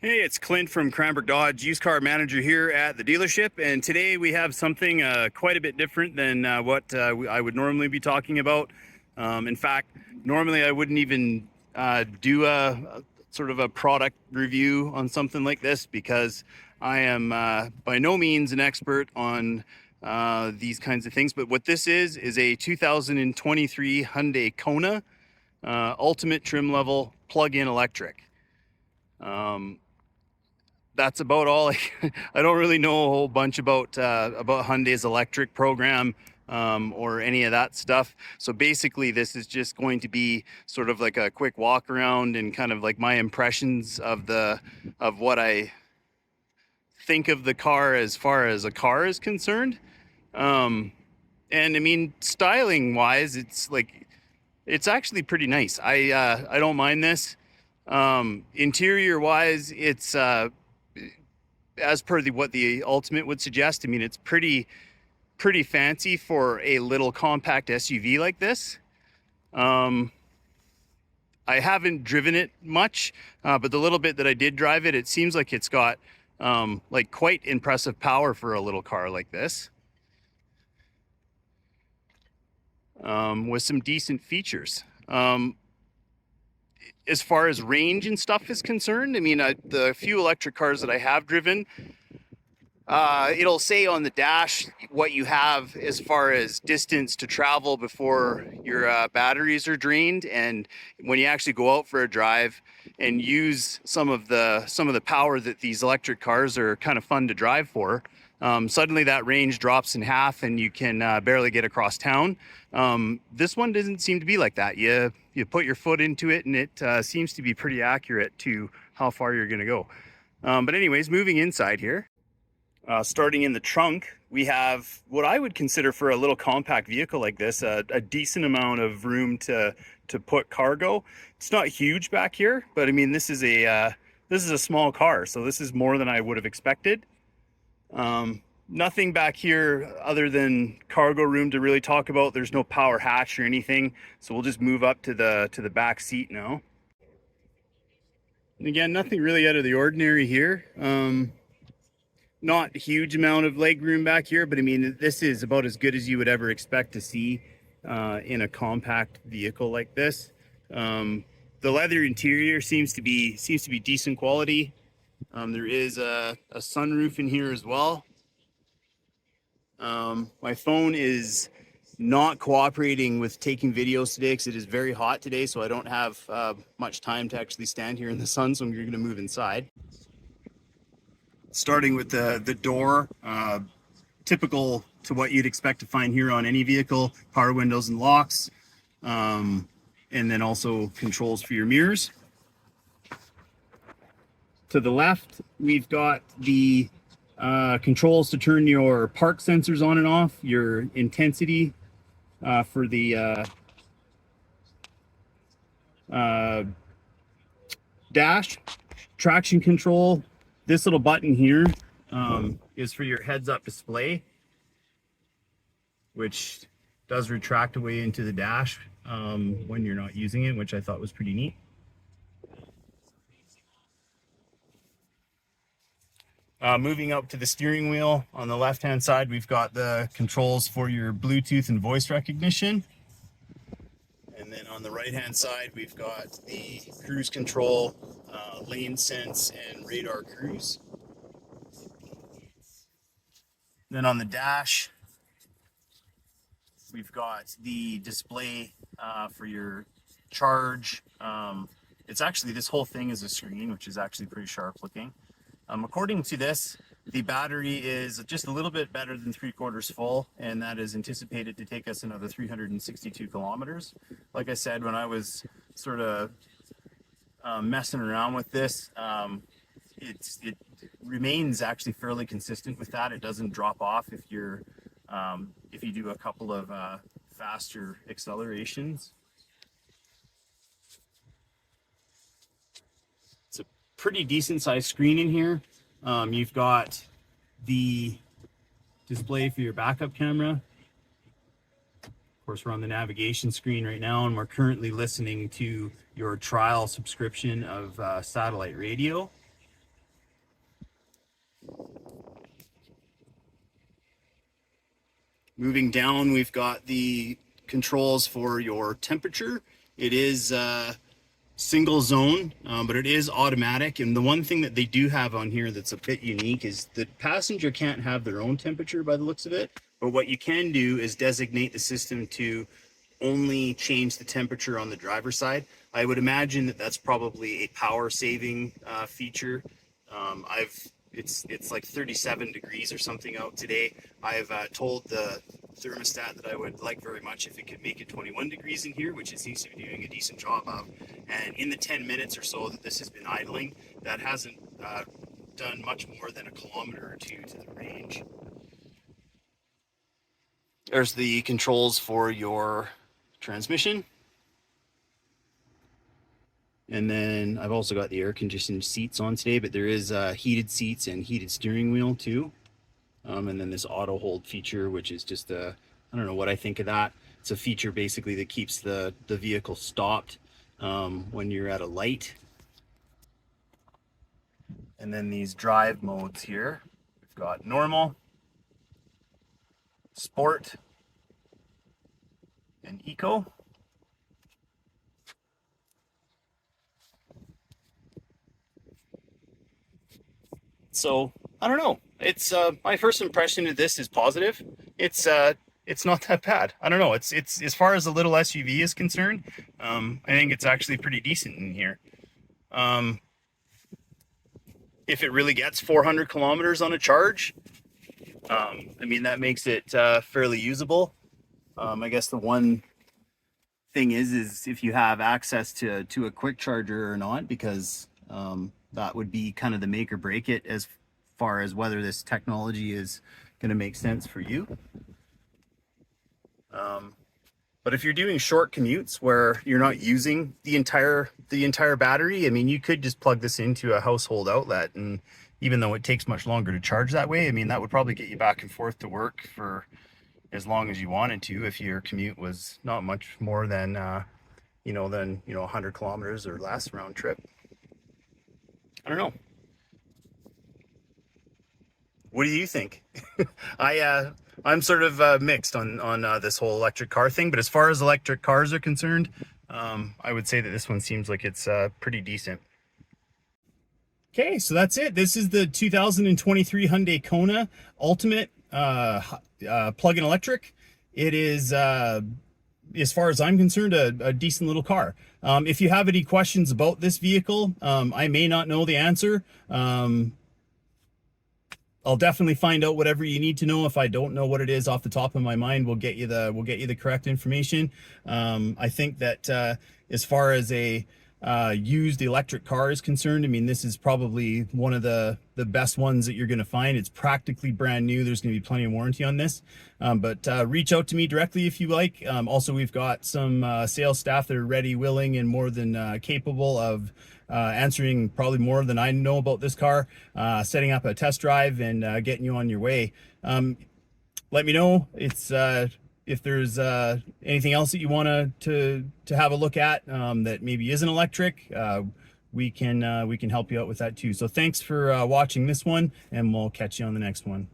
Hey, it's Clint from Cranbrook Dodge, used car manager here at the dealership. And today we have something quite a bit different than what I would normally be talking about. In fact, normally I wouldn't even do a sort of a product review on something like this because I am by no means an expert on these kinds of things. But what this is a 2023 Hyundai Kona ultimate trim level plug-in electric. That's about all. I don't really know a whole bunch about Hyundai's electric program or any of that stuff. So basically, this is just going to be sort of like a quick walk around and kind of like my impressions of what I think of the car as far as a car is concerned. And I mean, styling wise, it's actually pretty nice. I don't mind this. Interior wise, it's as per what the Ultimate would suggest. I mean, it's pretty fancy for a little compact SUV like this. I haven't driven it much, but the little bit that I did drive it, it seems like it's got like quite impressive power for a little car like this, with some decent features. As far as range and stuff is concerned, I mean, the few electric cars that I have driven, it'll say on the dash what you have as far as distance to travel before your batteries are drained. And when you actually go out for a drive and use some of the power that these electric cars are kind of fun to drive for, suddenly that range drops in half and you can barely get across town. This one doesn't seem to be like that. You put your foot into it and it seems to be pretty accurate to how far you're going to go. But anyways, moving inside here, starting in the trunk, we have what I would consider for a little compact vehicle like this, a decent amount of room to put cargo. It's not huge back here, but I mean, this is a small car, so this is more than I would have expected. Nothing back here other than cargo room to really talk about. There's no power hatch or anything, so we'll just move up to the back seat now. And again, nothing really out of the ordinary here. Not a huge amount of leg room back here, but I mean, this is about as good as you would ever expect to see in a compact vehicle like this. The leather interior seems to be decent quality. There is a sunroof in here as well. My phone is not cooperating with taking videos today because it is very hot today, so I don't have much time to actually stand here in the sun, so I'm going to move inside. Starting with the door, typical to what you'd expect to find here on any vehicle: power windows and locks, and then also controls for your mirrors. To the left, we've got the controls to turn your park sensors on and off, your intensity for the dash, traction control. This little button here is for your heads-up display, which does retract away into the dash when you're not using it, which I thought was pretty neat. Moving up to the steering wheel, on the left-hand side, we've got the controls for your Bluetooth and voice recognition. And then on the right-hand side, we've got the cruise control, lane sense, and radar cruise. Then on the dash, we've got the display for your charge. It's actually, this whole thing is a screen, which is actually pretty sharp looking. According to this, the battery is just a little bit better than 3/4 full, and that is anticipated to take us another 362 kilometers. Like I said, when I was sort of messing around with this, it remains actually fairly consistent with that. It doesn't drop off if you do a couple of faster accelerations. Pretty decent sized screen in here. You've got the display for your backup camera. Of course, we're on the navigation screen right now, and we're currently listening to your trial subscription of satellite radio. Moving down, we've got the controls for your temperature. It is single zone, but it is automatic. And the one thing that they do have on here that's a bit unique is the passenger can't have their own temperature by the looks of it. But what you can do is designate the system to only change the temperature on the driver's side. I would imagine that that's probably a power saving feature. It's like 37 degrees or something out today. I've told the thermostat that I would like very much if it could make it 21 degrees in here, which it seems to be doing a decent job of. And in the 10 minutes or so that this has been idling, that hasn't done much more than a kilometer or two to the range. There's the controls for your transmission. And then I've also got the air conditioned seats on today, but there is heated seats and heated steering wheel too. And then this auto hold feature, which is just I don't know what I think of that. It's a feature basically that keeps the vehicle stopped when you're at a light. And then these drive modes here. We've got normal, sport, and eco. So I don't know. It's my first impression of this is positive. It's not that bad. I don't know. It's as far as a little SUV is concerned, I think it's actually pretty decent in here. If it really gets 400 kilometers on a charge, I mean that makes it fairly usable. I guess the one thing is if you have access to a quick charger or not, because that would be kind of the make or break it as far as whether this technology is going to make sense for you. But if you're doing short commutes where you're not using the entire battery, I mean, you could just plug this into a household outlet, and even though it takes much longer to charge that way, I mean, that would probably get you back and forth to work for as long as you wanted to if your commute was not much more than 100 kilometers or less round trip. I don't know. What do you think? I'm sort of mixed on this whole electric car thing, but as far as electric cars are concerned, I would say that this one seems like it's pretty decent. Okay, so that's it. This is the 2023 Hyundai Kona Ultimate plug-in electric. It is, as far as I'm concerned, a decent little car. If you have any questions about this vehicle, I may not know the answer. I'll definitely find out whatever you need to know. If I don't know what it is off the top of my mind, we'll get you the correct information. I think that as far as a used electric car is concerned, I mean, this is probably one of the best ones that you're going to find. It's practically brand new. There's going to be plenty of warranty on this, but reach out to me directly if you like. Also, we've got some sales staff that are ready, willing, and more than capable of answering probably more than I know about this car, setting up a test drive and getting you on your way. Let me know if there's anything else that you want to have a look at that maybe isn't electric. We can help you out with that too. So thanks for watching this one, and we'll catch you on the next one.